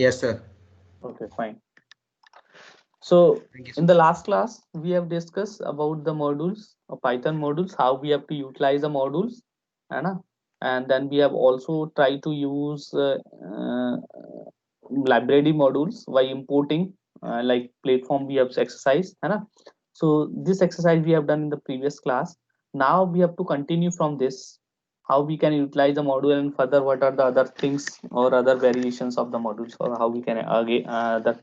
Yes, sir. Okay, fine. So Thank you, in sir. the last class, we have discussed about the modules, Python modules, how we have to utilize the modules, है ना? And then we have also tried to use library modules by importing like platform we have exercise, है ना? So this exercise we have done in the previous class. Now we have to continue from this, how we can utilize the module and further what are the other things or other variations of the modules, or how we can again the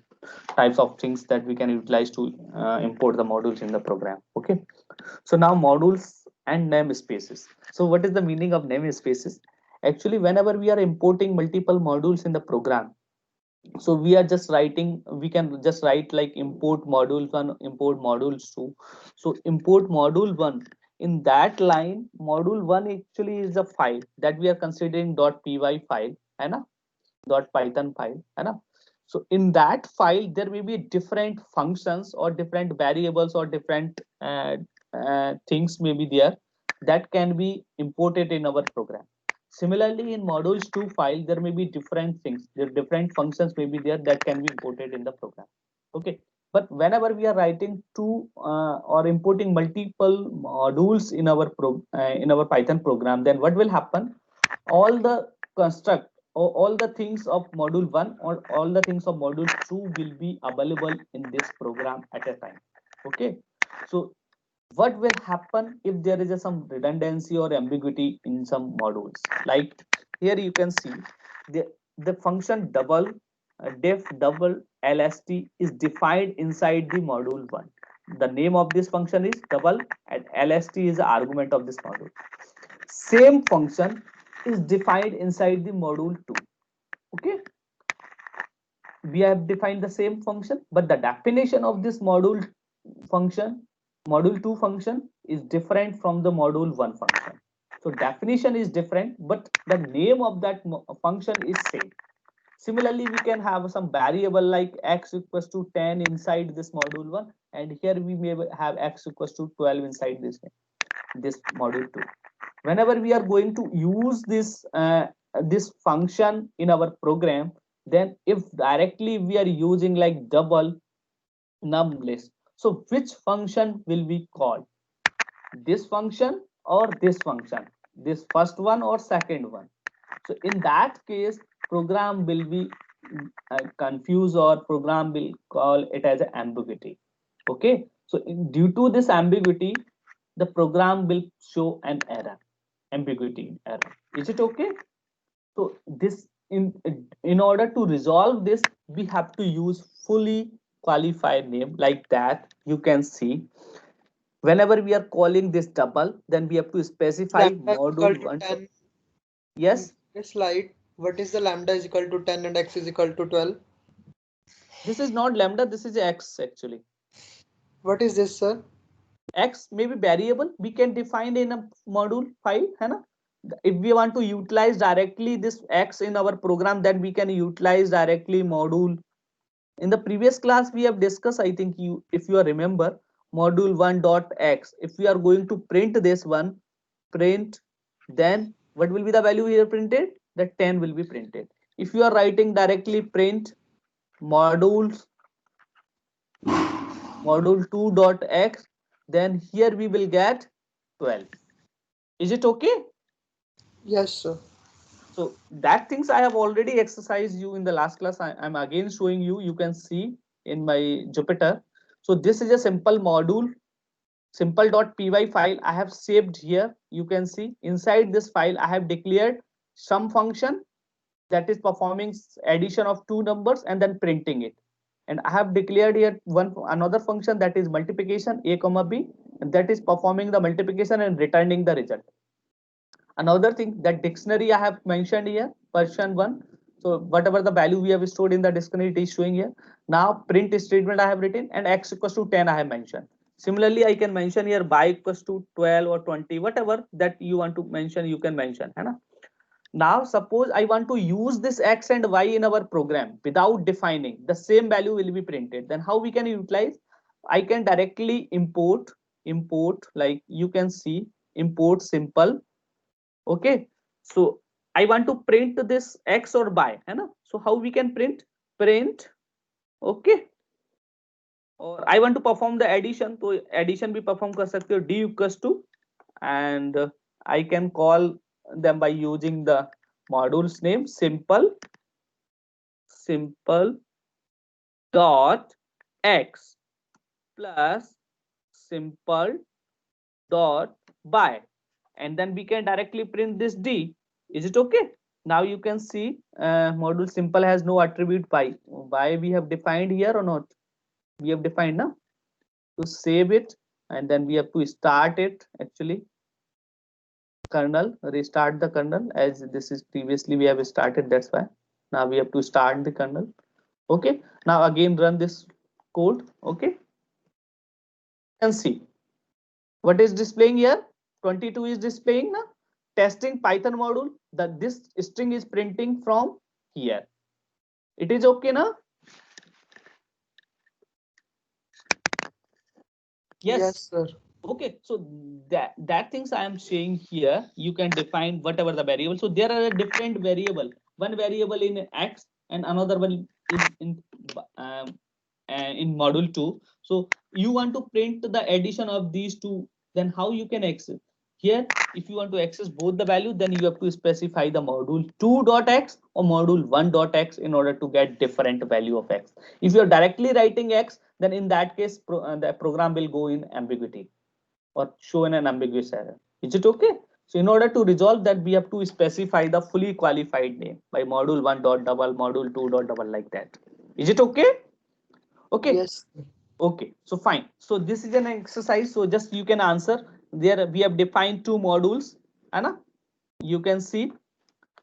types of things that we can utilize to import the modules in the program. Okay, so now modules and namespaces. So what is the meaning of namespaces? Actually, whenever we are importing multiple modules in the program, so we are just writing, we can just write like import modules 1, import modules 2. So import module 1, in that line module 1 actually is a file that we are considering .py file, है ना, .python file, है ना. So in that file there may be different functions or different variables or different things may be there that can be imported in our program. Similarly, in modules 2 file, there may be different things, there different functions may be there that can be imported in the program. Okay, but whenever we are writing two or importing multiple modules in our Python program, then what will happen? All the construct or all the things of module 1 or all the things of module 2 will be available in this program at a time. Okay, so what will happen if there is some redundancy or ambiguity in some modules? Like here you can see the function double def double lst is defined inside the module 1. The name of this function is double and lst is the argument of this module. Same function is defined inside the module 2. Okay, we have defined the same function, but the definition of this function module 2 function is different from the module 1 function. So definition is different, but the name of that function is same. Similarly, we can have some variable like x equals to 10 inside this module 1, and here we may have x equals to 12 inside this module 2. Whenever we are going to use this function in our program, then if directly we are using like double num list, so which function will be called? This function or this function, this first one or second one? So in that case program will be confused, or program will call it as an ambiguity. Okay, so due to this ambiguity the program will show an error, ambiguity error. Is it okay? So this in order to resolve this we have to use fully qualified name. Like that you can see whenever we are calling this double, then we have to specify Lambda is equal module to 1. 10. In Yes, this slide, what is the lambda is equal to 10 and x is equal to 12? this is not lambda, this is x actually. What is this, sir? X may be variable we can define in a module file, है ना. If we want to utilize directly this x in our program, then we can utilize directly module. In the previous class we have discussed, I think you, if you remember, module 1 dot x, if we are going to print this one, print, then what will be the value here printed? The 10 will be printed. If you are writing directly print modules module 2 dot x, then here we will get 12. Is it okay? Yes, sir. So that things I have already exercised you in the last class. I'm again showing you, you can see in my Jupyter. So this is a simple module, simple.py file I have saved here. You can see inside this file I have declared some function that is performing addition of two numbers and then printing it. And I have declared here one another function that is multiplication a comma b, and that is performing the multiplication and returning the result. Another thing, that dictionary I have mentioned here, version 1. So whatever the value we have stored in the dictionary, it is showing here. Now print statement I have written, and x equals to 10 I have mentioned. Similarly I can mention here by equals to 12 or 20, whatever that you want to mention you can mention, है ना. Now suppose I want to use this x and y in our program without defining, the same value will be printed. Then how we can utilize? I can directly import, like you can see, import simple. Okay, so I want to print this x or y, है ना. So how we can print? print, okay, और I want to perform the addition, तो addition भी perform कर सकते हो, d equals to, and I can call them by using the module's name, simple dot x plus simple dot by, and then we can directly print this d. Is it okay? Now you can see module simple has no attribute by we have defined here or not? We have defined now. To save it, and then we have to start it, actually kernel, restart the kernel, as this is previously we have started, that's why now we have to start the kernel. Okay, now again run this code. Okay, you can see what is displaying here. 22 is displaying now. Testing Python module, that this string is printing from here. It is okay now? Yes, sir. Okay, so that things I am saying here, you can define whatever the variable. So there are a different variable, one variable in x and another one in module 2. So you want to print the addition of these two, then how you can access here? If you want to access both the value, then you have to specify the module 2.x or module 1.x in order to get different value of x. If you are directly writing x, then in that case the program will go in ambiguity or show in an ambiguous error. Is it okay? So in order to resolve that, we have to specify the fully qualified name by module 1 dot double, module 2 dot double, like that. Is it okay? Okay. Yes. Okay, so fine. So this is an exercise, so just you can answer. There we have defined two modules, Anna. You can see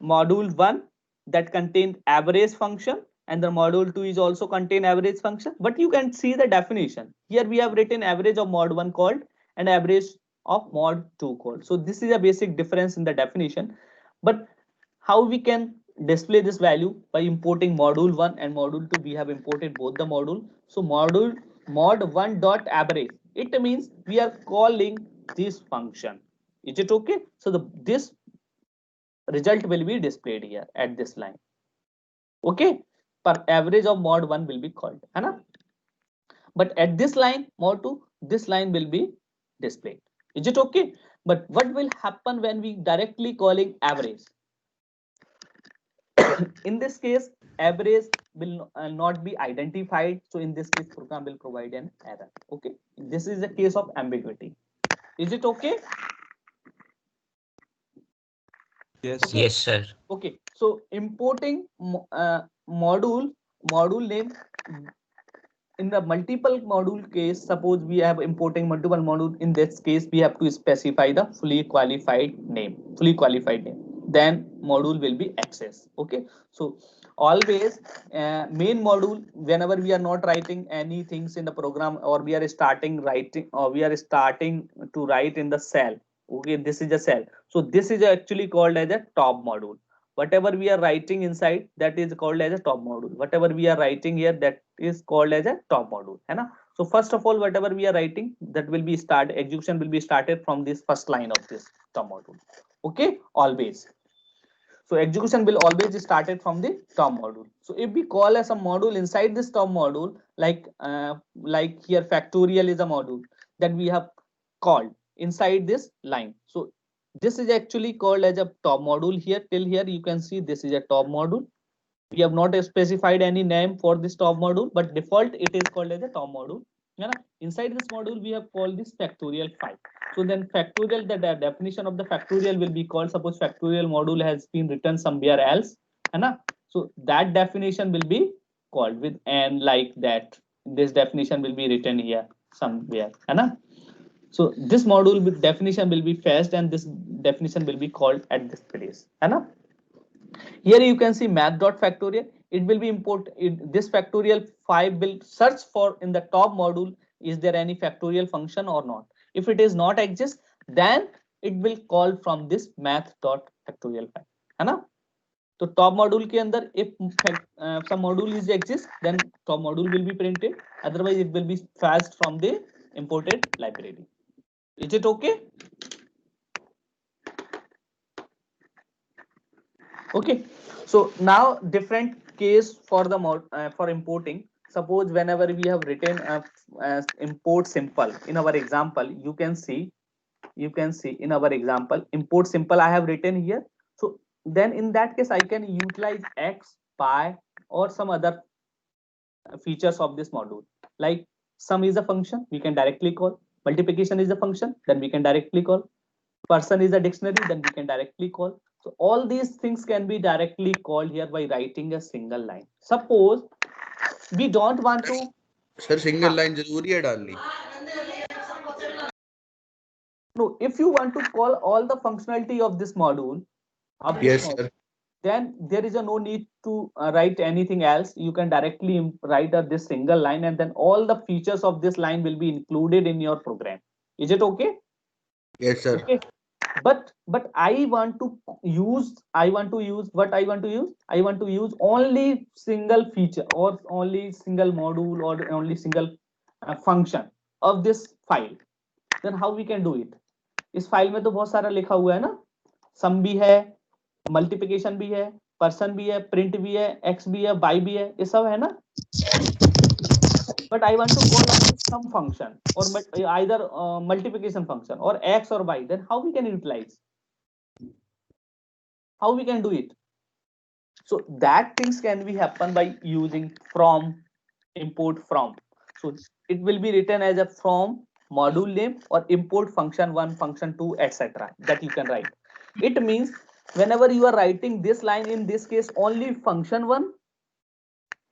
module 1 that contain average function, and the module 2 is also contain average function, but you can see the definition here. We have written average of mod 1 called and average of mod 2 called. So this is a basic difference in the definition. But how we can display this value? By importing module 1 and module 2. We have imported both the module. So module mod 1 dot average, it means we are calling this function. Is it okay? So this result will be displayed here at this line. Okay, per average of mod 1 will be called, है ना? But at this line mod 2, this line will be displayed. Is it okay? But what will happen when we directly calling average? In this case, average will not be identified. So in this case, program will provide an error. Okay, this is a case of ambiguity. Is it okay? Yes, Okay. yes, sir. Okay, so importing module name in the multiple module case. Suppose we have importing multiple module. In this case, we have to specify the fully qualified name. Then module will be accessed. Okay, so always main module, whenever we are not writing any things in the program, or we are starting writing, or we are starting to write in the cell. Okay, this is a cell. So this is actually called as a top module. Whatever we are writing inside, that is called as a top module. Whatever we are writing here, that is called as a top module, है ना? So first of all, whatever we are writing, that will be execution will be started from this first line of this top module. Okay, always. So execution will always started from the top module. So if we call as a module inside this top module, like here factorial is a module that we have called inside this line. So this is actually called as a top module here. Till here you can see this is a top module. We have not specified any name for this top module, but default it is called as a top module. Yeah, inside this module we have called this factorial 5. So then factorial, the definition of the factorial will be called, suppose factorial module has been written somewhere else, है so that definition will be called with n, like that. This definition will be written here somewhere, है so this module with definition will be fetched, and this definition will be called at this place, है Here you can see math.factorial. It will be this factorial 5 will search for in the top module, is there any factorial function or not? If it is not exist, then it will call from this math.factorial 5, है ना? तो top module के अंदर if some module is exist, then top module will be printed. Otherwise, it will be fetched from the imported library. Is it okay? Okay, so now different case for the for importing, suppose whenever we have written import simple in our example, you can see in our example import simple I have written here. So then in that case I can utilize x, pi, or some other features of this module. Like sum is a function, we can directly call. Multiplication is a function, then we can directly call. Person is a dictionary, then we can directly call. So all these things can be directly called here by writing a single line. Suppose we don't want to. Sir single line जरूरी है डालनी? No, if you want to call all the functionality of this module, Yes, sir. then there is no need to write anything else. You can directly write this single line, and then all the features of this line will be included in your program. Is it okay? Yes, sir. Okay. But I want to use only single feature or only single module or only single function of this file. Then how we can do it? इस file में तो बहुत सारा लिखा हुआ है ना, सम भी है, मल्टीप्लिकेशन भी है, पर्सन भी है, प्रिंट भी है, एक्स भी है, बाई भी है, ये सब है ना. But I want to call some function or either multiplication function or x or y. Then how we can utilize? How we can do it? So that things can be happen by using from, import from. So it will be written as a from module name or import function 1, function 2, etc. that you can write. It means whenever you are writing this line, in this case only function 1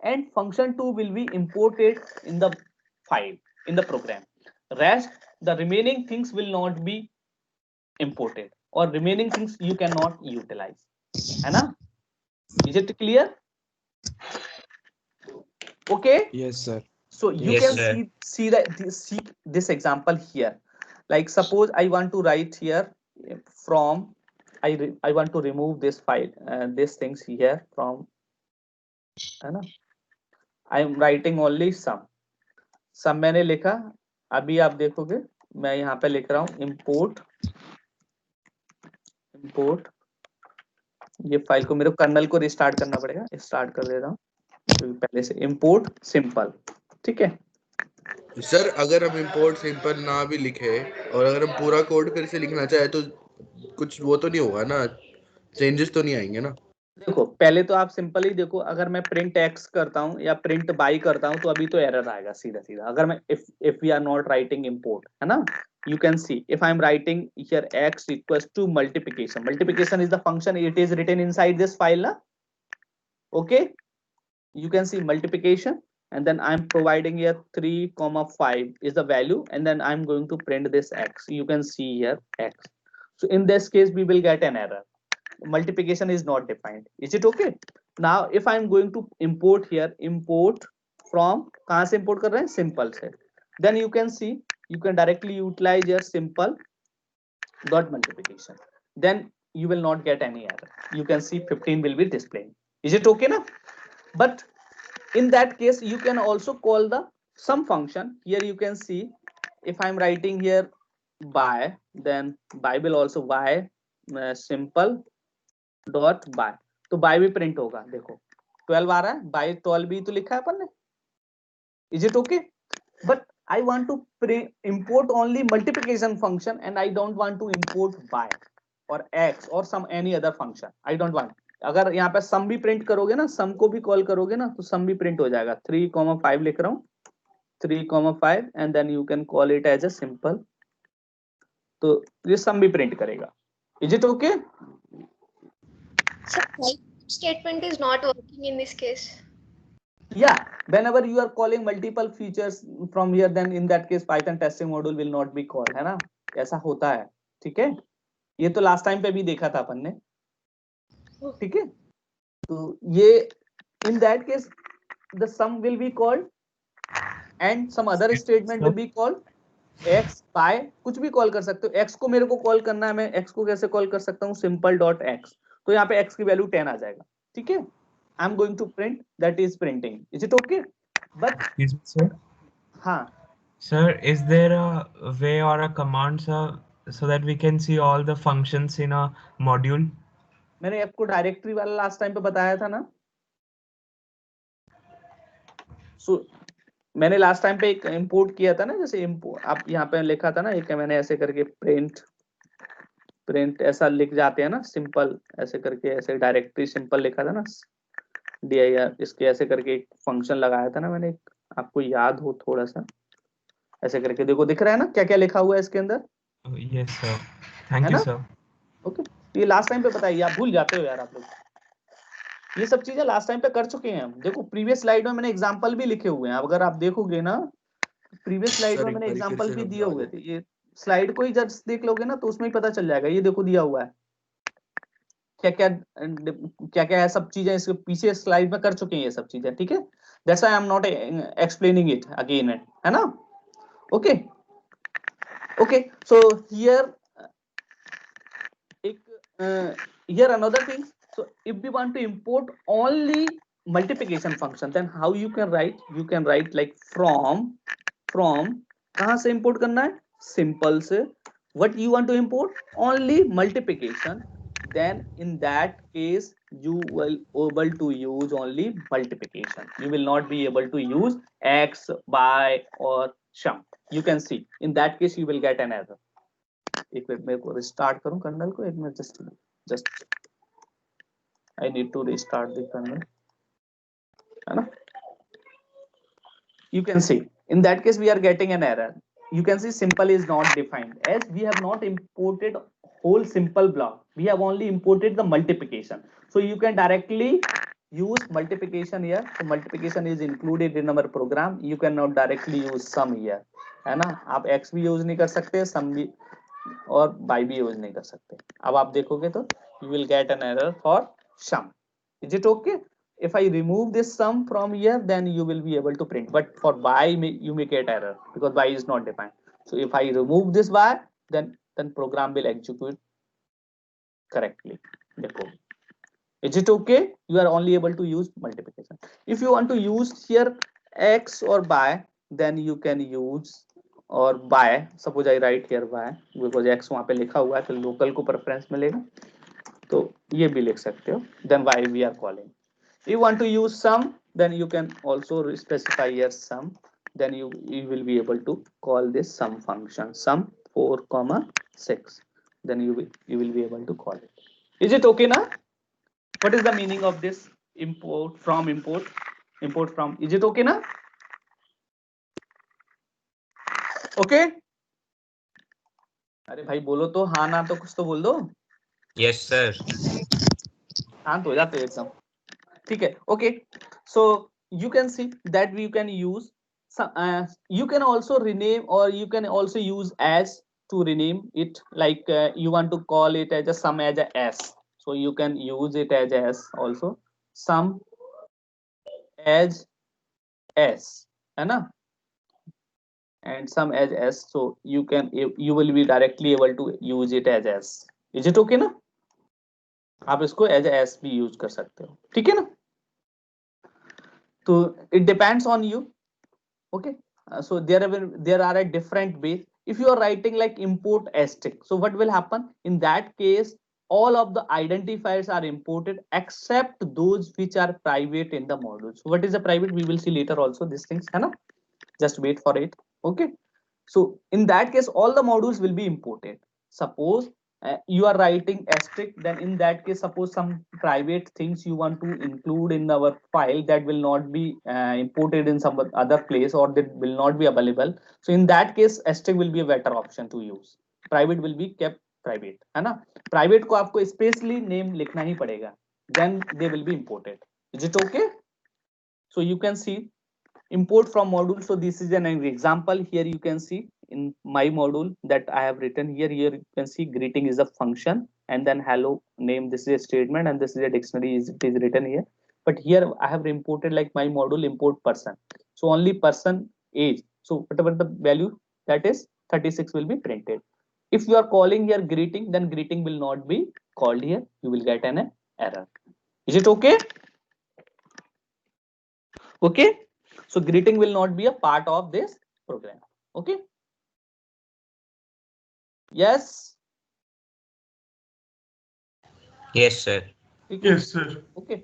and function 2 will be imported in the file, in the program. Rest, the remaining things will not be imported or remaining things you cannot utilize. है ना? Is it clear? Okay. Yes, sir. So you Yes, can sir. see this example here. Like suppose I want to write here from, I want to remove this file, these things here from, है ना? I am writing only sum. Sum मैंने लिखा, अभी आप देखोगे मैं यहाँ पे लिख रहा हूँ import, ये फाइल को मेरे कर्नल को रिस्टार्ट करना पड़ेगा, स्टार्ट कर देता हूँ क्योंकि पहले से import simple. ठीक है सर, अगर हम import simple ना भी लिखे और अगर हम पूरा कोड फिर से लिखना चाहे तो कुछ वो तो नहीं होगा ना, चेंजेस तो नहीं आएंगे ना? देखो पहले तो आप सिंपल ही देखो, अगर मैं प्रिंट एक्स करता हूँ या प्रिंट बाई करता हूँ तो अभी तो एरर आएगा सीधा सीधा. अगर मैं if we are not writing import, है ना, you can see if I am writing here x equals to multiplication is the function, it is written inside this file na? Okay, you can see multiplication and then I'm providing here 3,5 is the value and then I'm going to print this x. You can see here x. So in this case we will get an error, multiplication is not defined. Is it okay? Now if I'm going to import here, import from, कहाँ से import कर रहे हैं? Simple से. Then you can see you can directly utilize your simple dot multiplication. Then you will not get any error. You can see 15 will be displayed. Is it okay now? But in that case you can also call the sum function. Here you can see if I'm writing here by, then by will also by simple dot by, तो bye भी print होगा. देखो 12 आ रहा है, bye 12 भी तो लिखा है अपन ने. Is it okay? But I want to import only multiplication function and I don't want to import by और एक्स और sum any other function. I don't want. अगर यहाँ पे सम भी प्रिंट करोगे ना, सम को भी कॉल करोगे ना, तो सम भी प्रिंट हो जाएगा. 3,5 लिख रहा हूँ, 3,5 and then you can call it as a simple. तो ये सम भी प्रिंट करेगा. Is it okay? So statement is not working in this case. Yeah, whenever you are calling multiple features from here, then in that case Python testing module will not be called, है ना? ऐसा होता है. ठीक है, ये तो last time पे भी देखा था अपन ने. ठीक है, तो ये in that case the sum will be called and some other statement will be called. x by कुछ भी कॉल कर सकते हो. x को मेरे को कॉल करना है, मैं x को कैसे कॉल कर सकता हूँ? Simple dot x. तो यहाँ पे x की वैल्यू 10 आ जाएगा. ठीक है, I am going to print, that is printing. Is it okay? But Sir, हाँ sir, is there a way or a command, sir, so that we can see all the functions in a module? मैंने आपको directory वाला last time पे बताया था ना. सो मैंने last time पे एक इंपोर्ट किया था ना, जैसे import, आप यहाँ पे लिखा था ना एक, मैंने ऐसे करके प्रिंट ऐसा लिख जाते हैं ना, सिंपल ऐसे करके, ऐसे डायरेक्टरी सिंपल लिखा था ना dir, इसके ऐसे करके एक फंक्शन लगाया था ना मैंने, आपको याद हो थोड़ा सा, ऐसे करके देखो दिख रहा है ना क्या क्या लिखा हुआ है इसके अंदर, Yes, sir. Thank है you, ना? sir. ओके, ये लास्ट टाइम पे बताइए, आप भूल जाते हो यार आप लोग, ये सब चीजें लास्ट टाइम पे कर चुके हैं हम। देखो प्रीवियस स्लाइड में मैंने एग्जांपल भी लिखे हुए हैं, अगर आप देखोगे ना प्रीवियस स्लाइड सर में एक मैंने बारी फिर एग्जांपल से भी दिए समझा हुए दो। थे, ये स्लाइड को ही जस्ट देख लोगे ना तो उसमें ही पता चल जाएगा, ये देखो दिया हुआ है क्या क्या क्या क्या है, सब चीजें इसके पीछे स्लाइड में कर चुके हैं ये सब चीजें, ठीक है। That's why I am not explaining it again, है ना? Okay okay, so here here another thing, so if we want to import only multiplication function, then how you can write like from कहां से import करना है, simple से, what you want to import only multiplication, then in that case you will able to use only multiplication, you will not be able to use x, y or sum. You can see in that case you will get an error. एक मिनट मेरे को restart करूं kernel को, एक मिनट, just I need to restart the kernel, है ना? You can see in that case we are getting an error. You can see simple is not defined, as we have not imported whole simple block, we have only imported the multiplication. So you can directly use multiplication here, so multiplication is included in our program, you cannot directly use sum here, है ना? आप x भी use नहीं कर सकते, sum भी और y भी यूज नहीं कर सकते। अब आप देखोगे तो you will get an error for sum. Is it okay? If I remove this sum from here, then you will be able to print, but for y you may get error because y is not defined. So if I remove this y, then program will execute correctly. देखो, is it okay? You are only able to use multiplication. If you want to use here x or y, then you can use और y, suppose I write here y because x वहां पे लिखा हुआ है तो local को preference मिलेगा, तो ये भी लिख सकते हो, then y we are calling. If you want to use sum, then you can also specify here sum, then you will be able to call this sum function, sum 4,6, then you will be able to call it. Is it okay now? What is the meaning of this import from, import from, is it okay now? Okay, अरे भाई बोलो तो, हाँ ना तो कुछ तो बोल दो। Yes, sir. शांत हो जाते हो एकदम, ठीक है। Okay, so you can see that we can use you can also rename, or you can also use as to rename it, like you want to call it as a sum as a s, so you can use it as s also, sum as s, है ना, and sum as s, so you will be directly able to use it as s. Is it okay ना? आप इसको as a s भी use कर सकते हो, ठीक है ना? तो it depends on you. Okay, so there are a different ways. If you are writing like import asterisk, so what will happen in that case, all of the identifiers are imported except those which are private in the module. So what is a private, we will see later also these things, है ना? Just wait for it. Okay, so in that case all the modules will be imported. Suppose you are writing asterisk, then in that case suppose some private things you want to include in our file that will not be imported in some other place, or that will not be available, so in that case asterisk will be a better option to use, private will be kept private, है ना? private को आपको specially name लिखना ही पड़ेगा, then they will be imported. Is it okay? So you can see import from module, so this is an example. Here you can see in my module that I have written here you can see greeting is a function, and then hello name, this is a statement, and this is a dictionary, it is written here. But here I have imported like my module import person, so only person age, so whatever the value that is 36 will be printed. If you are calling here greeting, then greeting will not be called here, you will get an error. Is it okay? Okay, so greeting will not be a part of this program. Okay, yes, Yes, sir. ठीक है? Yes, sir. Okay,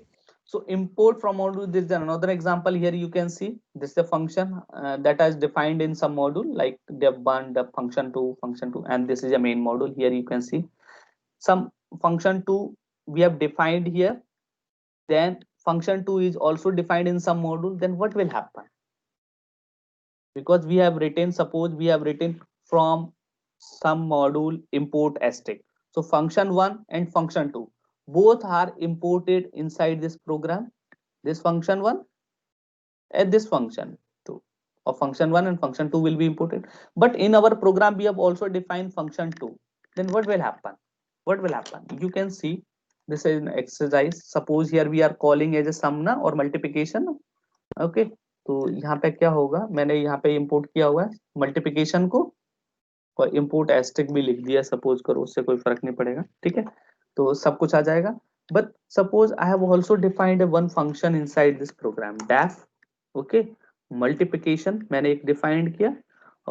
So import from module, this is another example. Here you can see this is a function that is defined in some module like def1, def function2, function2, and this is a main module. Here you can see some function2 we have defined here, then function2 is also defined in some module. Then what will happen? Because we have written, suppose we have written from some module import asterisk, so function1 and function2 both are imported inside this program, this function1 and this function2, or function1 and function2 will be imported. But in our program we have also defined function2. Then what will happen? What will happen? You can see this is an exercise. Suppose here we are calling as a sum na or multiplication. Okay, तो यहाँ पे क्या होगा, मैंने यहाँ पे import किया हुआ है मल्टीप्लिकेशन को और इंपोर्ट एस्टेरिक भी लिख दिया, सपोज करो, उससे कोई फर्क नहीं पड़ेगा, ठीक है, तो सब कुछ आ जाएगा. But suppose I have also defined one function inside this program def. Okay, multiplication मैंने एक डिफाइंड किया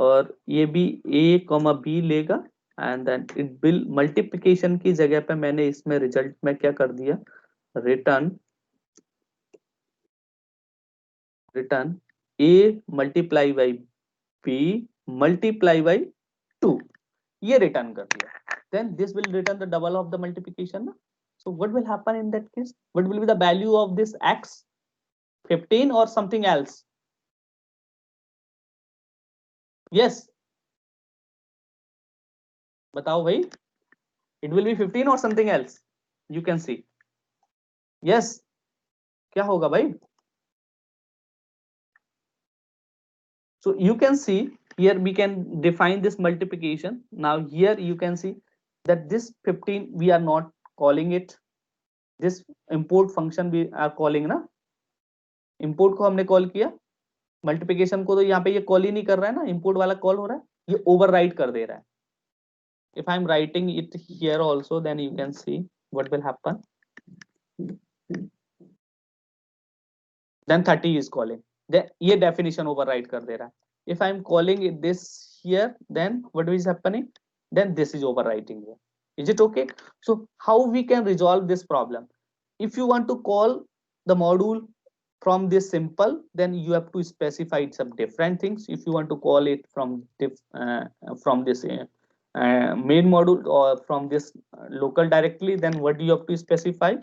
और ये भी a, b लेगा and then it will multiplication की जगह पे मैंने इसमें रिजल्ट में क्या कर दिया, return a multiply by b multiply by 2, ये रिटर्न कर दिया. Then this will return the double of the multiplication. So what will happen in that case? What will be the value of this x? 15 or something else? Yes. बताओ भाई. It will be 15 or something else. You can see. Yes. क्या होगा भाई? So you can see here we can define this multiplication. Now here you can see that this 15 we are not calling it. This import function we are calling ना, import को हमने call किया, multiplication को तो यहाँ पे ये call ही नहीं कर रहा है ना, इंपोर्ट वाला कॉल हो रहा है, ये ओवरराइड कर दे रहा है. If I am writing it here also, then you can see what will happen. Then 30 is calling. Then ये definition override कर दे रहा है. If I am calling it this here, then what is happening? Then this is overwriting here. Is it okay? So how we can resolve this problem? If you want to call the module from this simple, then you have to specify some different things. If you want to call it from this main module or from this local directly, then what do you have to specify?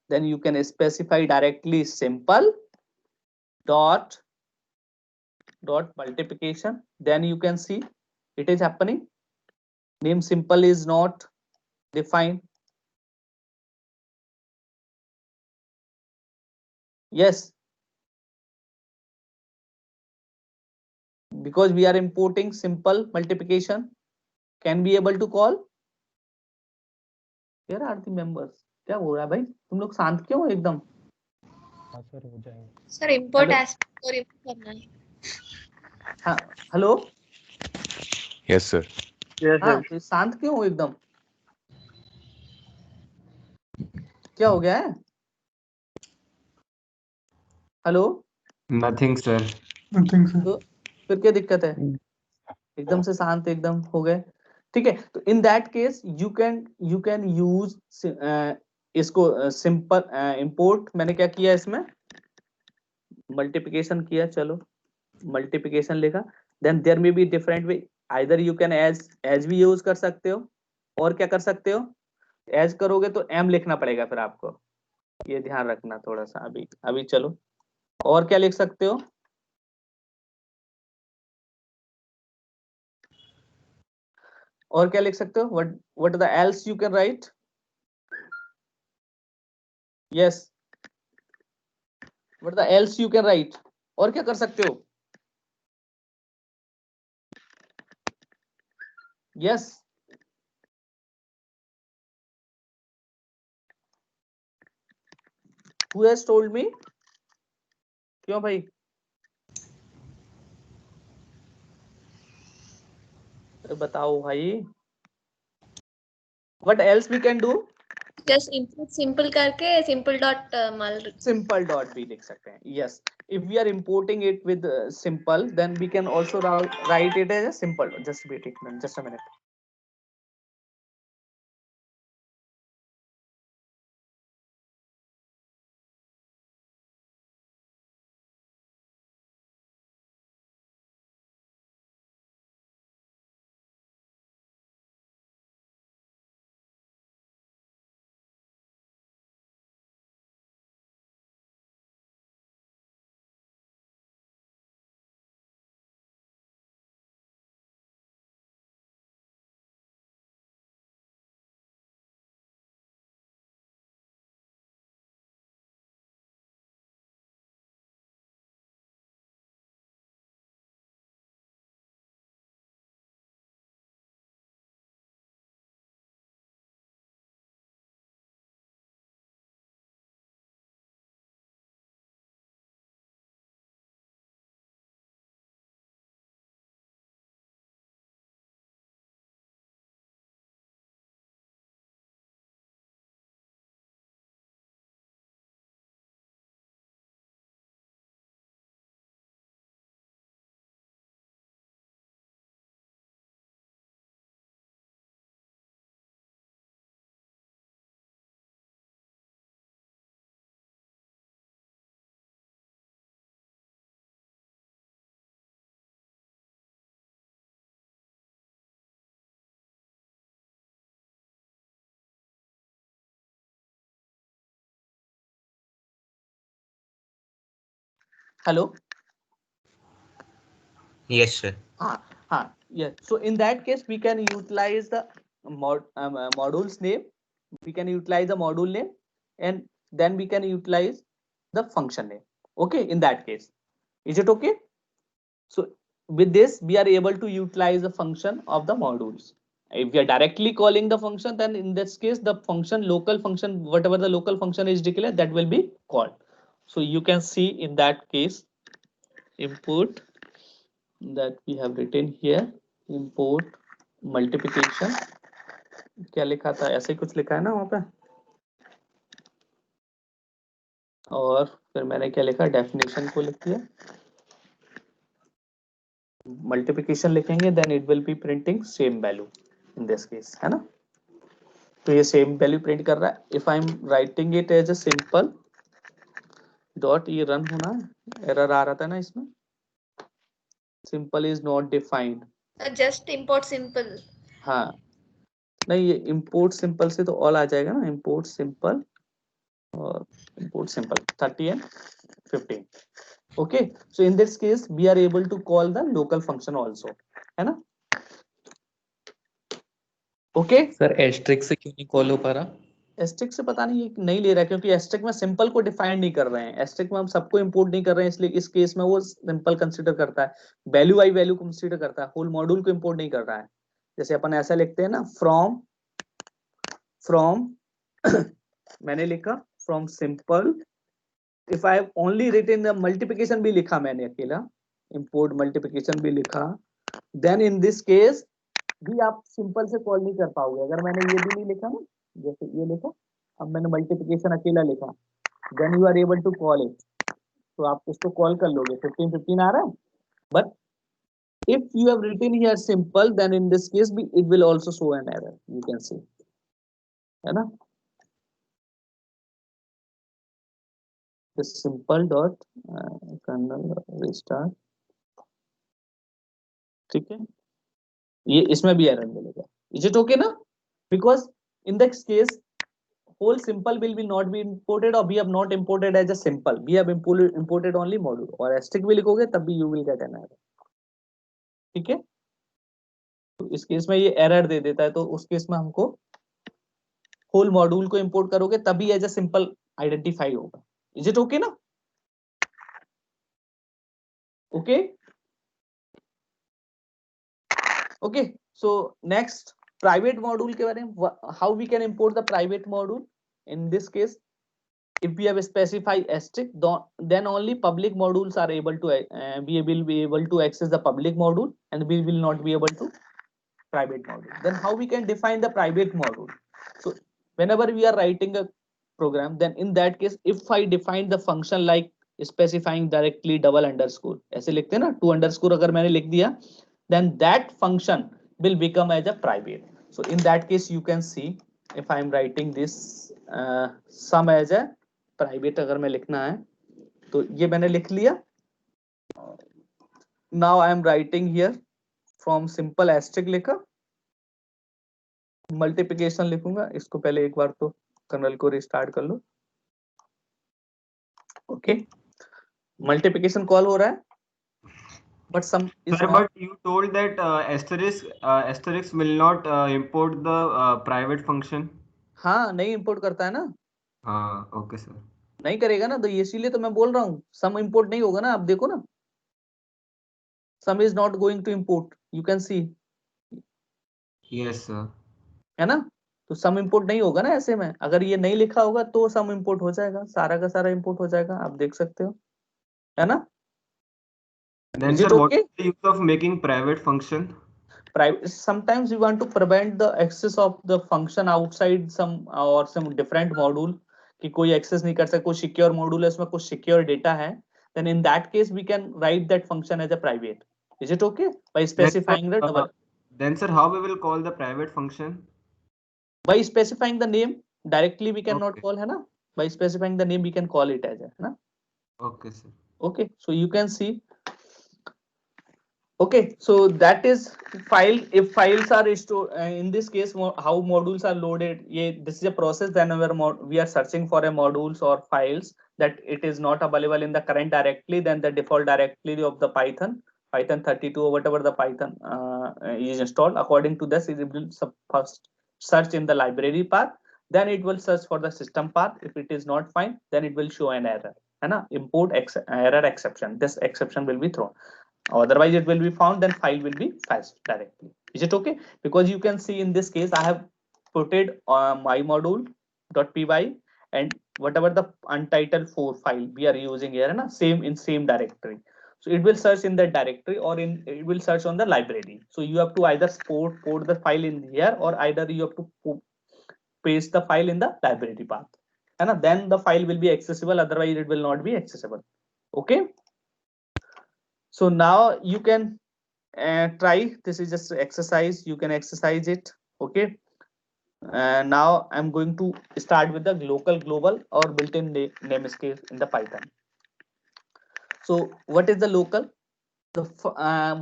Then you can specify directly simple dot multiplication. Then you can see it is happening. Name simple is not defined. Yes, because we are importing simple multiplication. Can be able to call. Where are the members? क्या हो रहा है भाई, तुम लोग शांत क्यों हो एकदम? सर हो जाएगा सर इंपोर्ट एस्पेक्ट और इंपोर्ट करना है. हाँ, हेलो. Yes sir. हाँ, तो शांत क्यों हो एकदम? क्या हो गया है? हेलो. Nothing sir. तो फिर क्या दिक्कत है? एकदम से शांत एकदम हो गए, ठीक है. तो in that case you can use इसको सिंपल इंपोर्ट. मैंने क्या किया, इसमें मल्टीप्लिकेशन किया, चलो मल्टीप्लिकेशन लिखा. Then there may be different way, either you can as भी यूज कर सकते हो, और क्या कर सकते हो, एज करोगे तो एम लिखना पड़ेगा फिर आपको, ये ध्यान रखना थोड़ा सा. अभी चलो, और क्या लिख सकते हो, और क्या लिख सकते हो, what the else you can write? Yes, what the else you can write? और क्या कर सकते हो? Yes, who has told me? क्यों भाई? बताओ भाई. What else we can do? Just import simple करके सिंपल डॉट Simple dot भी लिख सकते हैं. Yes, if we are importing it with simple, then we can also write it as a simple. Just wait a minute, just a minute. Hello. Yes, sir. Yeah. So in that case, we can utilize the module's name. We can utilize the module name, and then we can utilize the function name. Okay. In that case, is it okay? So with this, we are able to utilize the function of the modules. If we are directly calling the function, then in this case, the function, local function, whatever the local function is declared, that will be called. So you can see in that case, import that we have written here, import multiplication. क्या लिखा था, ऐसे ही कुछ लिखा है ना वहां पे, और फिर मैंने क्या लिखा, डेफिनेशन को लिख दिया, मल्टीप्लिकेशन लिखेंगे, then it will be printing same value in this case, है ना. तो ये सेम वैल्यू प्रिंट कर रहा है. If I am writing it as a simple dot, ये रन होना है, एरर आ रहा था ना इसमें, simple is not defined. Just import simple. हाँ नहीं, ये इंपोर्ट सिंपल से तो ऑल आ जाएगा ना, इंपोर्ट सिंपल और import simple 30 and 15. Okay, so in this case we are able to call the local function also, है ना. ओके सर एस्ट्रिक्स से क्यों नहीं कॉल हो पा रहा? एस्ट्रिक से पता नहीं, ये नहीं ले रहा है, क्योंकि एस्ट्रिक में सिंपल को डिफाइन नहीं कर रहे हैं, एस्ट्रिक में हम सबको इंपोर्ट नहीं कर रहे हैं, इसलिए इस केस में वो सिंपल कंसीडर करता है, वैल्यू आई वैल्यू कंसीडर करता है, होल मॉड्यूल को इंपोर्ट नहीं कर रहा है. जैसे अपन ऐसा लिखते हैं ना, फ्रॉम मैंने लिखा from simple, if I have only written the multiplication भी लिखा मैंने अकेला, इंपोर्ट मल्टीप्लिकेशन भी लिखा, देन इन दिस केस भी आप सिंपल से कॉल नहीं कर पाओगे. अगर मैंने ये भी नहीं लिखा ना, जैसे ये लिखा, अब मैंने मल्टीप्लिकेशन अकेला लिखा, then you are able to call it, तो आप इसको कॉल कर लोगे, 15 15 आ रहा है. But if you have written here simple, then in this case भी it will also show an error, you can see, है ना. सिंपल डॉट कर्नल रिस्टार्ट, ठीक है, ये इसमें भी एरर मिलेगा. इज इट ओके ना? Because in this case whole simple will be not be imported, or we have not imported as a simple, we have imported only module. और asterisk भी लिखोगे तब भी you will get an error. ठीक है, तो इस केस में ये एरर दे देता है, तो उस केस में हमको होल मॉड्यूल को इंपोर्ट करोगे तभी एज अ सिंपल आइडेंटिफाई होगा. इज इट ओके ना? Okay okay. So next private module के बारे में, how we can import the private module. In this case if we have specified asterisk, then only public modules are able to we will be able to access the public module, and we will not be able to private module. Then how we can define the private module? So whenever we are writing a program, then in that case if I define the function like specifying directly double underscore, ऐसे लिखते हैं ना, 2 underscore अगर मैंने लिख दिया, then that function will become as a private. So in that case you can see, if I am writing this sum as a private अगर मैं लिखना है तो ये मैंने लिख लिया. Now I am writing here from simple asterisk लिखा, मल्टीप्लिकेशन लिखूंगा, इसको पहले एक बार तो कर्नल को रिस्टार्ट कर लो. ओके, मल्टीप्लिकेशन कॉल हो रहा है, but some is Sir, not. but you told that asterisk will not import the private function. हाँ नहीं इंपोर्ट करता है ना. हाँ, ओके सर. नहीं करेगा ना, तो इसीलिए तो मैं बोल रहा हूँ सम इंपोर्ट नहीं होगा ना. आप देखो ना, sum is not going to import, you can see. Yes sir. है ना, तो सम इंपोर्ट नहीं होगा ना ऐसे में. अगर ये नहीं लिखा होगा तो सम इंपोर्ट हो जाएगा, सारा का सारा इंपोर्ट हो जाएगा, आप देख सकते हो, है ना. Then Is it sir, what okay? is the use of making private function? Private, sometimes we want to prevent the access of the function outside some or some different module, कि कोई एक्सेस नहीं कर सकता, कोई secure module है, उसमें कुछ secure data है, then in that case we can write that function as a private. Is it okay? By specifying the double, Then sir, how we will call the private function? by specifying the name directly we cannot Okay. call, है ना. By specifying the name we can call it as a, है ना. Okay sir. Okay, so you can see. Okay, so that is file. If files are stored in this case, how modules are loaded, this is a process. Whenever we are searching for a modules or files, that it is not available in the current directory, then the default directory of the Python 32 or whatever the Python is installed, according to this, it will first search in the library path, then it will search for the system path. If it is not fine, then it will show an error, import error exception. This exception will be thrown. Otherwise it will be found, then file will be fetched directly. Is it okay? Because you can see in this case I have put it my module.py and whatever the untitled 4 file we are using here, same directory. So it will search in that directory, or it will search on the library. So you have to either port the file in here, or either you have to paste the file in the library path, and then the file will be accessible, otherwise it will not be accessible. Okay, so now you can try. This is just exercise, you can exercise it. Okay, now I'm going to start with the local, global, or built-in namespace in the Python. So what is the local? The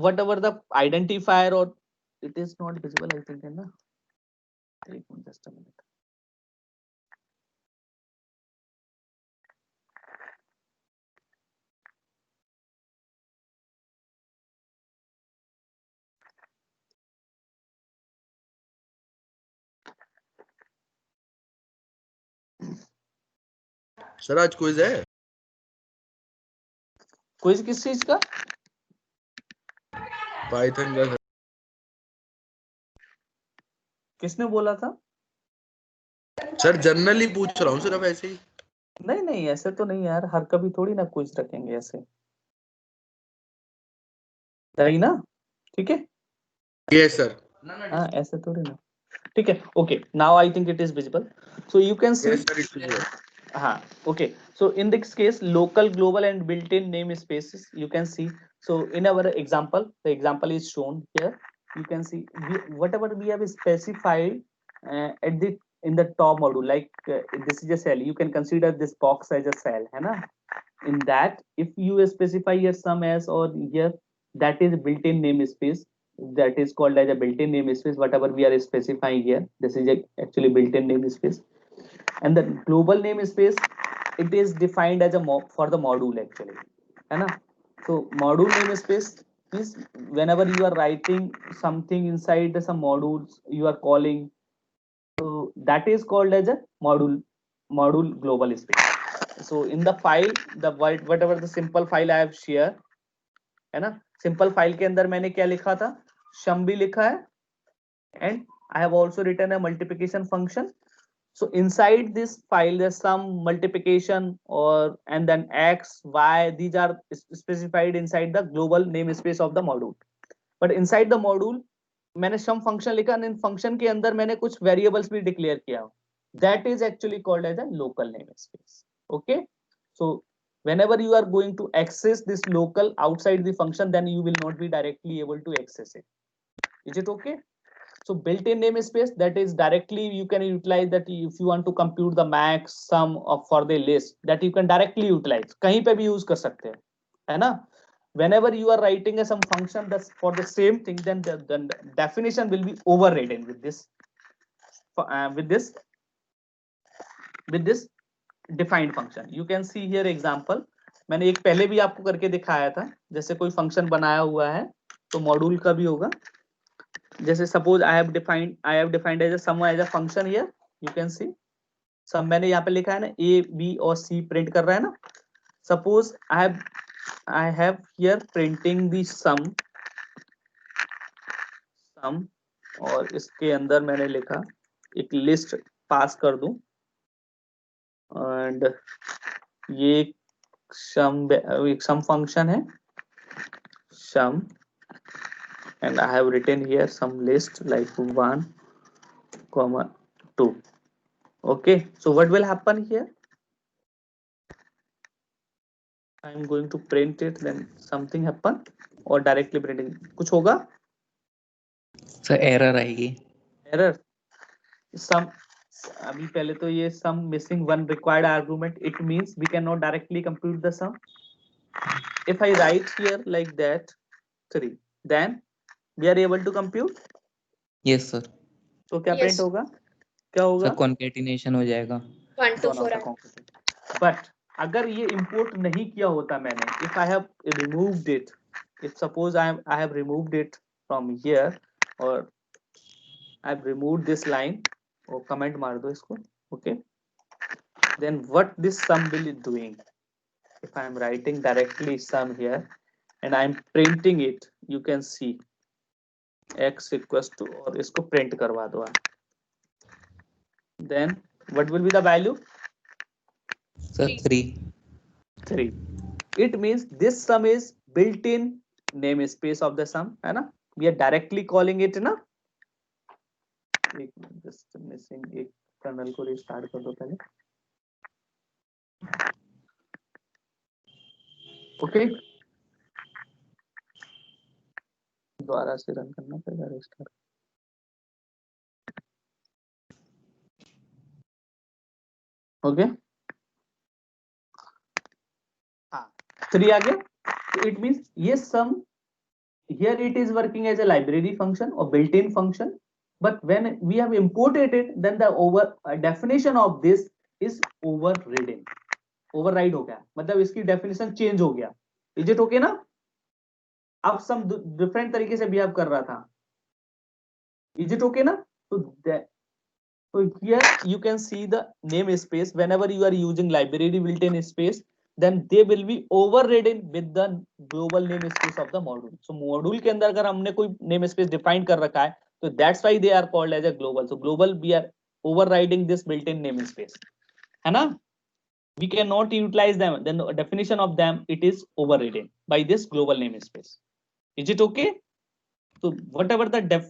whatever the identifier, or it is not visible, I think, just a minute. Sir आज quiz है? Quiz किस चीज का? Python का। किसने बोला था? Sir generally पूछ रहा हूँ, सिर्फ ऐसे ही। नहीं ऐसे तो नहीं यार, हर कभी थोड़ी ना क्विज रखेंगे ऐसे, नहीं ना? ठीक है, यस सर। हाँ ऐसे थोड़ी ना, ठीक है. Okay, now I think it is visible, so you can see. Yes sir, it is. हाँ, okay, so in this case local, global and built-in namespaces you can see. So in our example, the example is shown here. You can see whatever we have specified in the top module, like this is a cell, you can consider this box as a cell, in that if you specify here some as, or here, that is built-in namespace, that is called as a built-in namespace. Whatever we are specifying here, this is actually built-in namespace. And the global namespace, it is defined as a for the module actually, so module namespace is whenever you are writing something inside some modules you are calling, so that is called as a module global space. So in the file, the whatever the simple file I have shared, simple file के अंदर मैंने क्या लिखा था? sham भी लिखा है, and I have also written a multiplication function. So inside this file there's some multiplication, or and then x, y, these are specified inside the global namespace of the module. But inside the module मैंने sum function लिखा, and in function के अंदर मैंने कुछ variables भी declare किया. That is actually called as a local namespace. Okay, so whenever you are going to access this local outside the function, then you will not be directly able to access it. Is it okay? So built-in namespace, that is directly you can utilize that. If you want to compute the max sum of for the list, that you can directly utilize, कहीं पे भी use कर सकते हैं, है ना? Whenever you are writing some function that's for the same thing, then the definition will be overridden with this defined function. You can see here example, मैंने एक पहले भी आपको करके दिखाया था. जैसे कोई function बनाया हुआ है तो module का भी होगा. जैसे suppose I have defined as a sum as a function here. You can see sum मैंने यहाँ पे लिखा है ना, a, b और c print कर रहा है ना. Suppose I have here printing the sum, और इसके अंदर मैंने लिखा एक लिस्ट पास कर दूं, एंड ये एक सम फंक्शन है sum, and I have written here some list like 1, 2. Okay, so what will happen here? I'm going to print it, then something happen, or directly printing कुछ होगा? सर एरर आएगी. Error सम, अभी पहले तो ये sum missing one required argument, it means we cannot directly compute the sum. If I write here like that 3, then we are able to compute. Yes sir. तो क्या Yes. Print होगा? क्या होगा? सर कॉन्केटिनेशन हो जाएगा. 1 to 4. But अगर ये import नहीं किया होता मैंने, if I have removed it, if suppose I have removed it from here और I have removed this line, और कमेंट मार दो इसको, okay, then what this sum will be doing, if I am writing directly sum here and I am printing it, you can see x equals to, और इसको print करवा दो आप, then what will be the value? Sir, 3. 3. It means this sum is built in namespace of the sum, है ना, we are directly calling it ना. just missing एक colonel को रिस्टार्ट कर दो पहले, ओके, दोबारा से रन करना पड़ेगा रिस्टार्ट, ओके, हाँ 3 आ गया. So it means ये sum here it is working as a library function or built-in function, but when we have imported it, then the definition of this is overridden, override हो गया, मतलब इसकी definition change हो गया. Is it okay ना? अब some different तरीके से behave कर रहा था. Is it okay ना? So here you can see the namespace. Whenever you are using library built-in space, then they will be overridden with the global namespace of the module. So module के अंदर अगर हमने कोई namespace define कर रखा है, तो that's why they are called as a global. So global we are overriding this built-in namespace, है ना? We cannot utilize them. Then the definition of them, it is overridden by this global namespace. Is it okay? So whatever the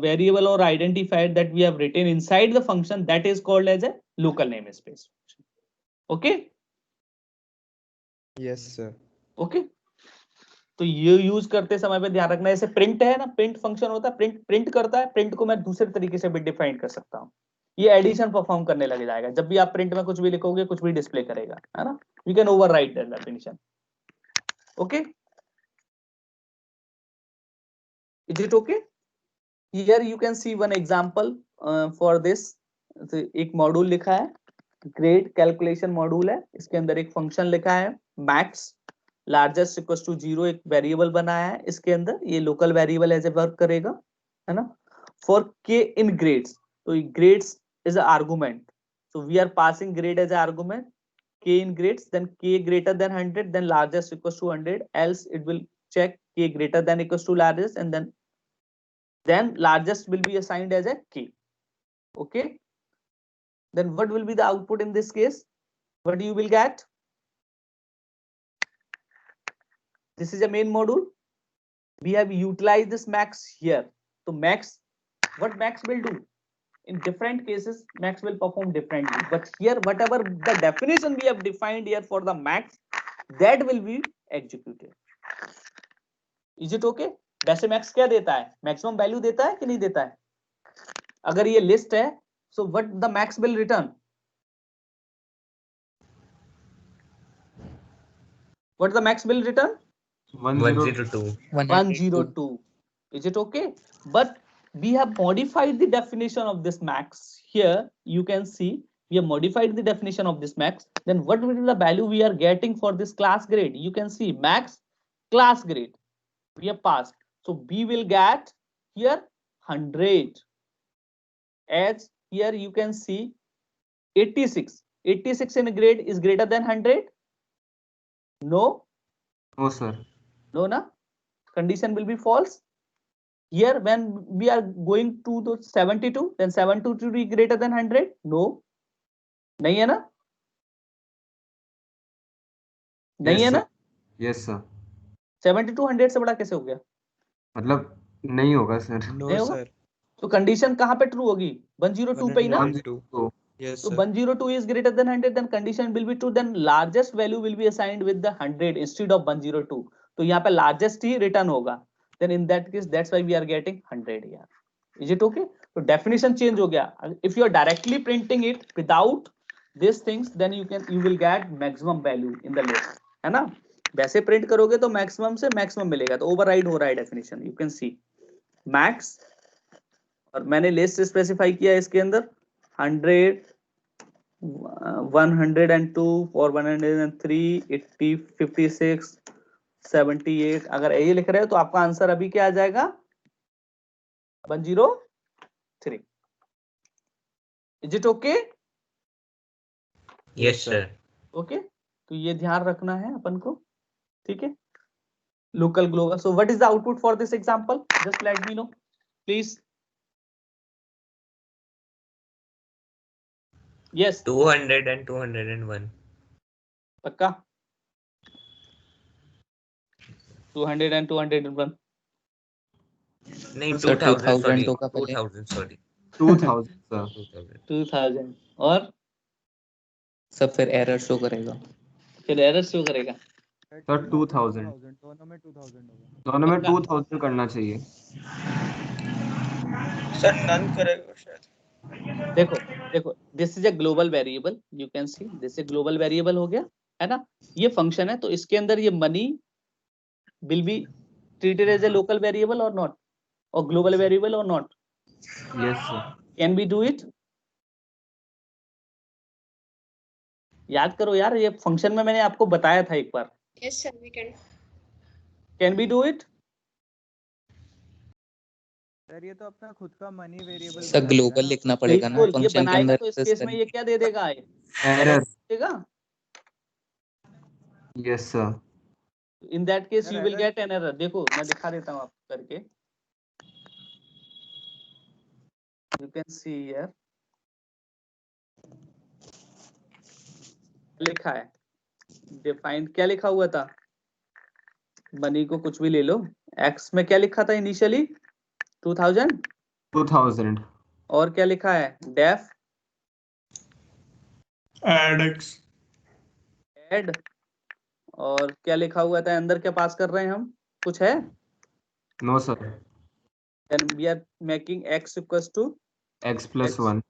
variable or identifier that we have written inside the function, that is called as a local namespace. Okay? Yes sir. Okay. तो ये use करते समय पे ध्यान रखना, जैसे print है ना, प्रिंट फंक्शन होता है, प्रिंट करता है, प्रिंट को मैं दूसरे तरीके से भी डिफाइन कर सकता हूँ. ये एडिशन परफॉर्म करने लग जाएगा. जब भी आप प्रिंट में कुछ भी लिखोगे, कुछ भी डिस्प्ले करेगा, है ना. You can overwrite that definition. Okay, is it okay? Here you can see one example for this. एक मॉड्यूल लिखा है, ग्रेड कैलकुलेशन मॉड्यूल है, इसके अंदर एक फंक्शन लिखा है मैक्स लार्जेस्ट इक्वल्स टू 0, एक वेरिएबल बनाया है इसके अंदर, ये local variable as a work करेगा, है ना. फॉर के इन ग्रेड्स, तो grades is argument, so we are passing grade as argument, k in grades, then k greater than 100, then largest equals to 100, else it will check k greater than equals to largest, and then largest will be assigned as a k. Okay, then what will be the output in this case? What you will get? This is a main module. We have utilized this max here. So max, what max will do? In different cases, max will perform differently. But here, whatever the definition we have defined here for the max, that will be executed. Is it okay? वैसे max क्या देता है? Maximum value देता है कि नहीं देता है? अगर ये list है, so what the max will return? What the max will return? 102. 102. Is it okay? But we have modified the definition of this max. Here you can see we have modified the definition of this max. Then what will be the value we are getting for this class grade? You can see max class grade we have passed. So we will get here 100. As here you can see 86. 86 in grade is greater than 100. No. No sir. No, na? Condition will be false. Here, when we are going to the 72, then 72 be greater than 100. No. नहीं है ना? नहीं है ना? Yes sir. 72 100 से बड़ा कैसे हो गया? मतलब नहीं होगा सर. No sir. तो कंडीशन कहाँ पे ट्रू होगी? 102 पे ही ना? 102. Yes So sir. 102 is greater than 100, then condition will be true. Then largest value will be assigned with the 100 instead of 102. तो यहाँ पे largest ही return होगा. Then in that case, that's why we are getting 100 here. Is it okay? So definition change हो गया. If you are directly printing it without these things, then you will get maximum value in the list. है ना? वैसे print करोगे तो maximum से maximum मिलेगा. तो override हो रहा है definition. You can see max, और मैंने list specify किया इसके अंदर 100, 102 और 103 80 56 78 अगर ये लिख रहे हो तो आपका आंसर अभी क्या आ जाएगा 103. Is it okay? Yes, sir. Okay, तो ये ध्यान रखना है अपन को, ठीक है. Local global. So what is the output for this example? Just let me know please. Yes, 200 and 201. पक्का? 200 and 201. नहीं, Sir, 2000, sorry. 2000 का पहले। 2000, sorry. 2000 sir. 2000. 2000 और सब फिर एरर शो करेगा। फिर एरर शो करेगा. Sir 2000 दोनों में 2000 करना चाहिए। Sir, none करेगा शायद. देखो देखो, this is a global variable, you can see this is global variable हो गया है ना. ये फंक्शन है तो इसके अंदर ये money will be treated as a local variable or not, or global variable or not. Yes sir. Can be do it? याद करो यार, ये फंक्शन में मैंने आपको बताया था एक बार. Yes, sir, we can. Can be do it? Sir ये तो अपना खुद का मनी वेरिएबल सर ग्लोबल लिखना पड़ेगा ना बिल्कुल, ये फंक्शन के बनाएगा अंदर। तो इस केस में ये क्या दे देगा? Error. देगा. Yes sir. In that case you will get an error. देखो मैं दिखा देता हूँ आपको करके. यू कैन सी हियर लिखा है डिफाइंड. क्या लिखा हुआ था? मनी को कुछ भी ले लो. एक्स में क्या लिखा था इनिशियली? 2000. और क्या लिखा है? Def add. और क्या लिखा हुआ था अंदर? क्या पास कर रहे हैं हम? कुछ है? No sir. Then we are making x equals to X plus 1.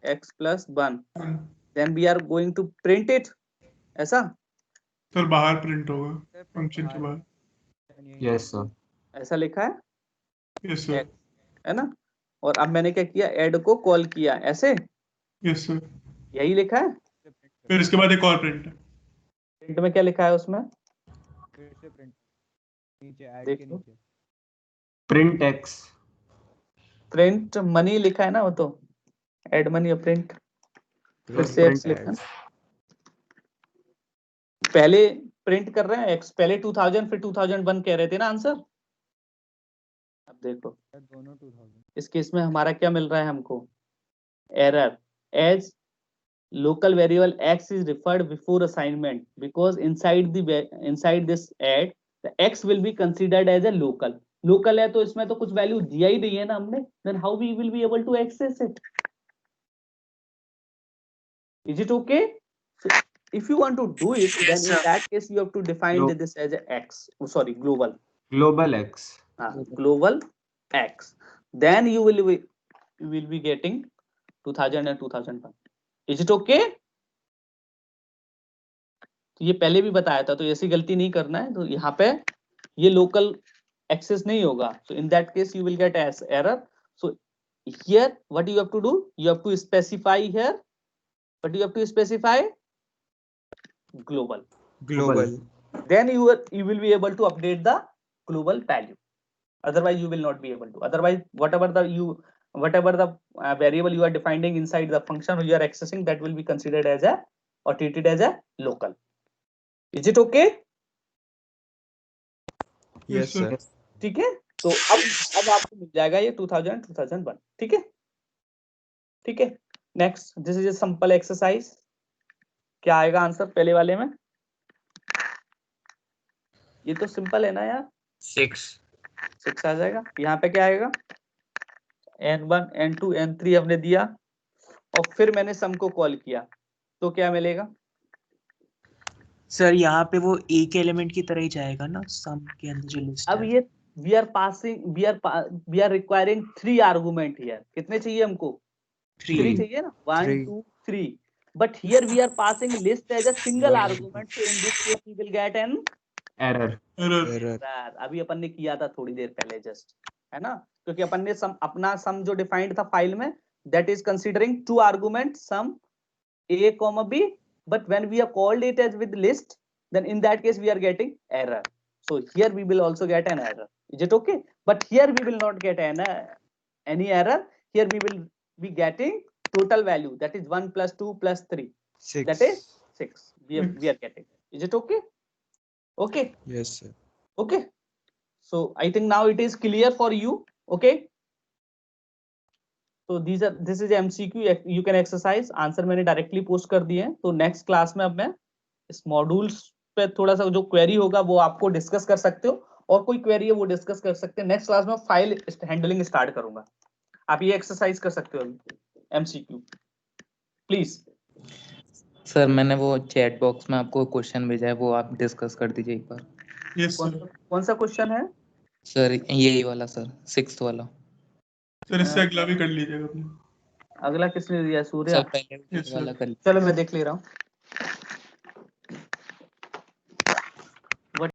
x plus 1. Then we are going to print it. ऐसा? सर बाहर प्रिंट होगा फंक्शन के बाहर. Yes sir. ऐसा लिखा है यस सर. है ना. और अब मैंने क्या किया? ऐड को कॉल किया ऐसे. Yes sir. यही लिखा है. फिर इसके बाद एक और प्रिंट है. प्रिंट में क्या लिखा है उसमें? फिर से प्रिंट नीचे ऐड के देखो. नीचे Print X. प्रिंट मनी लिखा है ना, वो तो ऐड मनी और प्रिंट. फिर से Print एक्स लिखा है. X. पहले प्रिंट कर रहे हैं एक्स, पहले 2000 फिर 2001 कह रहे थे ना आंसर. अब देखो दोनों 2000. इस केस में हमारा क्या मिल रहा है हमको? Error. As local variable x is referred before assignment because inside this add the x will be considered as a local. Local है तो इसमें तो कुछ वैल्यू दिया ही नहीं है ना हमने. Then how we will be able to access it? Is it okay? So if you want to do it, then in that case you have to define this as a x. Oh, sorry, global. Global X. Global x. Then you will be getting 2000 and 2001. Is it okay? तो ये पहले भी बताया था, तो ऐसी गलती नहीं करना है. तो यहाँ पे ये लोकल एक्सेस नहीं होगा. So in that case you will get as error. So here what you have to do? You have to specify here. What you have to specify? Global. Then you will be able to update the global value. Otherwise you will not be able to. Otherwise whatever the variable you are defining inside the function you are accessing, that will be considered as a or treated as a local. Is it okay? Yes sir. ठीक है. तो अब आपको मिल जाएगा ये 2000 2001. ठीक है. ठीक है. Next, this is a simple exercise. क्या आएगा आंसर पहले वाले में? ये तो सिंपल है ना यार. 6 आ जाएगा. यहाँ पे क्या आएगा? n1 n2 n3 हमने दिया और फिर मैंने सम को कॉल किया तो क्या मिलेगा? सर यहाँ पे वो एक एलिमेंट की तरह ही जाएगा ना सम के अंदर जो लिस्ट है. अब ये we are requiring 3 argument here. कितने चाहिए हमको? 3 चाहिए ना. 1 2 3. But here we are passing list as a single argument. So in this case we will get an error. अभी अपन ने किया था थोड़ी देर पहले जस्ट, है ना. क्योंकि अपन ने अपना सम जो डिफाइंड था फाइल में, that is considering 2 argument sum A comma B, but when we have called it as with list, then in that case we are getting error. So here we will also get an error. Is it okay? But here we will not get any error. Here we will be getting total value, that is 1 plus 2 plus 3. 6. That is 6. We are getting. Is it okay? Okay. Yes, sir. Okay. So I think now it is clear for you. Okay. तो this is MCQ, you can exercise. Answer मैंने directly post कर दिए हैं. तो next class में अब मैं इस मॉड्यूल्स पे थोड़ा सा जो क्वेरी होगा वो आपको डिस्कस कर सकते हो, और कोई क्वेरी है वो डिस्कस कर सकते हैं. नेक्स्ट क्लास में फाइल हैंडलिंग स्टार्ट करूंगा. आप ये एक्सरसाइज कर सकते हो MCQ प्लीज. सर मैंने वो चैट बॉक्स में आपको क्वेश्चन भेजा है, वो आप डिस्कस कर दीजिए एक बार. Yes sir. कौन सा क्वेश्चन है सर? यही वाला सर, 6th वाला. सर इससे अगला भी कर लीजिएगा अपने. अगला किसने दिया? सूर्या. सर पहले वाला कर. चलो मैं देख ले रहा हूँ.